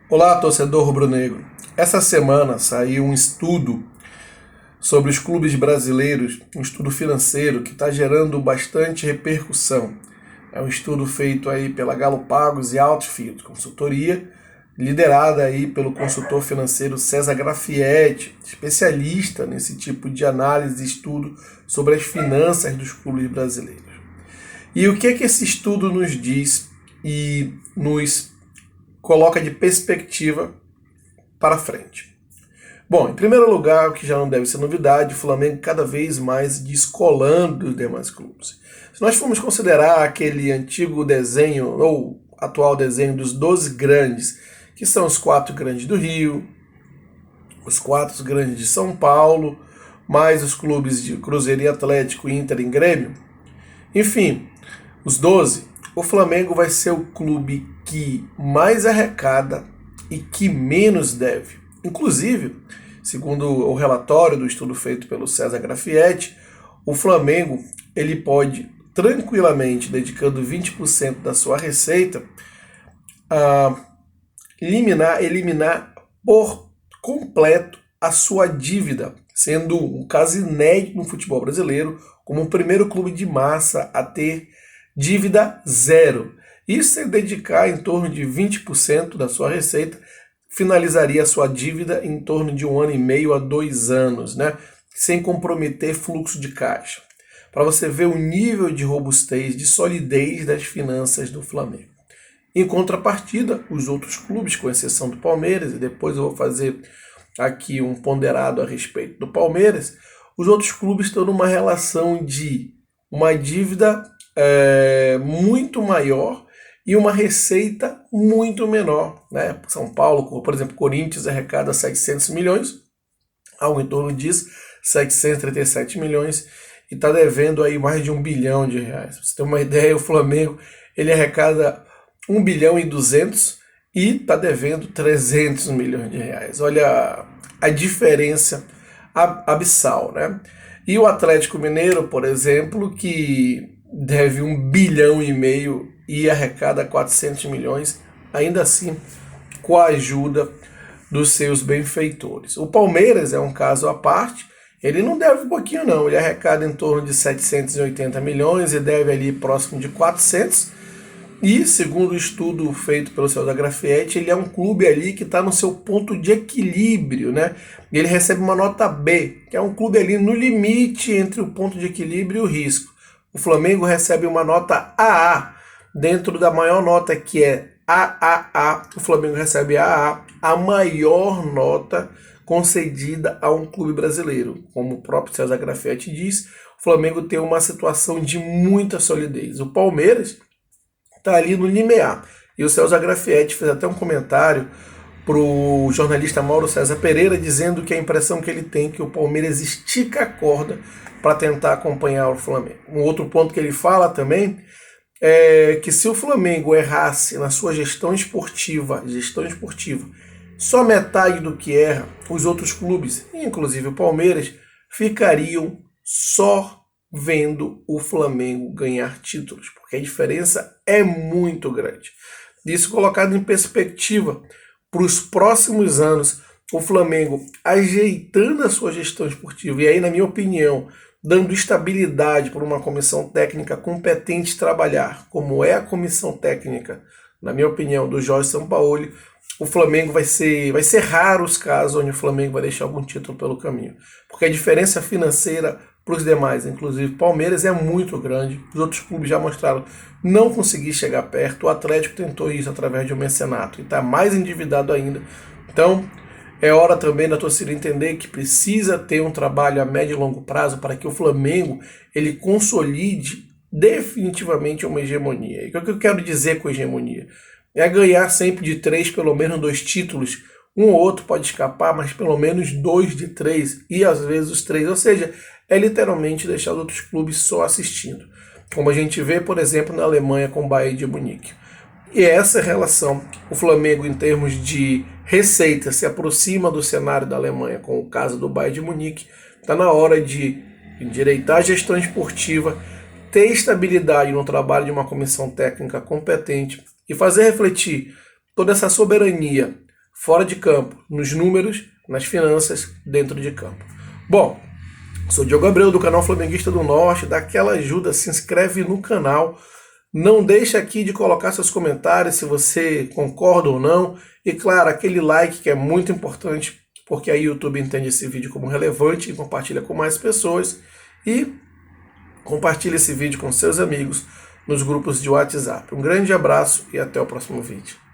Olá, torcedor rubro-negro. Essa semana saiu um estudo sobre os clubes brasileiros, um estudo financeiro que está gerando bastante repercussão. É um estudo feito aí pela Galo Pagos e Outfield, consultoria, liderada aí pelo consultor financeiro César Grafietti, especialista nesse tipo de análise e estudo sobre as finanças dos clubes brasileiros. E o que é que esse estudo nos diz e nos coloca de perspectiva para frente? Bom, em primeiro lugar, o que já não deve ser novidade, o Flamengo cada vez mais descolando dos demais clubes. Se nós formos considerar aquele antigo desenho, ou atual desenho dos 12 grandes, que são os 4 grandes do Rio, os 4 grandes de São Paulo, mais os clubes de Cruzeiro e Atlético, Inter e Grêmio, enfim, os 12, o Flamengo vai ser o clube que mais arrecada e que menos deve. Inclusive, segundo o relatório do estudo feito pelo César Grafietti, o Flamengo ele pode tranquilamente, dedicando 20% da sua receita, a eliminar por completo a sua dívida, sendo um caso inédito no futebol brasileiro, como o primeiro clube de massa a ter dívida zero. Isso é dedicar em torno de 20% da sua receita, finalizaria a sua dívida em torno de 1 ano e meio a 2 anos, né? Sem comprometer fluxo de caixa. Para você ver o nível de robustez, de solidez das finanças do Flamengo. Em contrapartida, os outros clubes, com exceção do Palmeiras, e depois eu vou fazer aqui um ponderado a respeito do Palmeiras, os outros clubes estão numa relação de uma dívida muito maior e uma receita muito menor, né? São Paulo, por exemplo, Corinthians arrecada 700 milhões, algo em torno disso, 737 milhões, e está devendo aí mais de 1 bilhão de reais. Pra você ter uma ideia, o Flamengo ele arrecada 1 bilhão e 200 e está devendo 300 milhões de reais. Olha a diferença abissal, né? E o Atlético Mineiro, por exemplo, que deve 1 bilhão e meio e arrecada 400 milhões, ainda assim com a ajuda dos seus benfeitores. O Palmeiras é um caso à parte, ele não deve um pouquinho não, ele arrecada em torno de 780 milhões e deve ali próximo de 400, e segundo o estudo feito pelo César Grafietti, ele é um clube ali que está no seu ponto de equilíbrio, né? Ele recebe uma nota B, que é um clube ali no limite entre o ponto de equilíbrio e o risco. O Flamengo recebe uma nota AA, dentro da maior nota que é AAA, o Flamengo recebe AA, a maior nota concedida a um clube brasileiro. Como o próprio César Grafietti diz, o Flamengo tem uma situação de muita solidez. O Palmeiras está ali no limiar. E o César Grafietti fez até um comentário para o jornalista Mauro César Pereira, dizendo que a impressão que ele tem é que o Palmeiras estica a corda para tentar acompanhar o Flamengo. Um outro ponto que ele fala também é que se o Flamengo errasse na sua gestão esportiva, só metade do que erra, os outros clubes, inclusive o Palmeiras, ficariam só vendo o Flamengo ganhar títulos, porque a diferença é muito grande. Isso colocado em perspectiva para os próximos anos, o Flamengo ajeitando a sua gestão esportiva, e aí, na minha opinião, dando estabilidade para uma comissão técnica competente trabalhar, como é a comissão técnica, na minha opinião, do Jorge Sampaoli, o Flamengo vai ser raro os casos onde o Flamengo vai deixar algum título pelo caminho, porque a diferença financeira para os demais, inclusive Palmeiras, é muito grande. Os outros clubes já mostraram não conseguir chegar perto. O Atlético tentou isso através de um mecenato e está mais endividado ainda. Então, é hora também da torcida entender que precisa ter um trabalho a médio e longo prazo para que o Flamengo ele consolide definitivamente uma hegemonia. E o que eu quero dizer com hegemonia? É ganhar sempre de 3, pelo menos 2 títulos. Um ou outro pode escapar, mas pelo menos 2 de 3 e às vezes os 3. Ou seja, é literalmente deixar os outros clubes só assistindo. Como a gente vê, por exemplo, na Alemanha com o Bayern de Munique. E essa relação, o Flamengo em termos de receita se aproxima do cenário da Alemanha com o caso do Bayern de Munique. Está na hora de endireitar a gestão esportiva, ter estabilidade no trabalho de uma comissão técnica competente e fazer refletir toda essa soberania fora de campo, nos números, nas finanças, dentro de campo. Bom, sou Diogo Abreu do canal Flamenguista do Norte, dá aquela ajuda, se inscreve no canal, não deixa aqui de colocar seus comentários se você concorda ou não, e claro, aquele like que é muito importante, porque aí o YouTube entende esse vídeo como relevante e compartilha com mais pessoas, e compartilhe esse vídeo com seus amigos nos grupos de WhatsApp. Um grande abraço e até o próximo vídeo.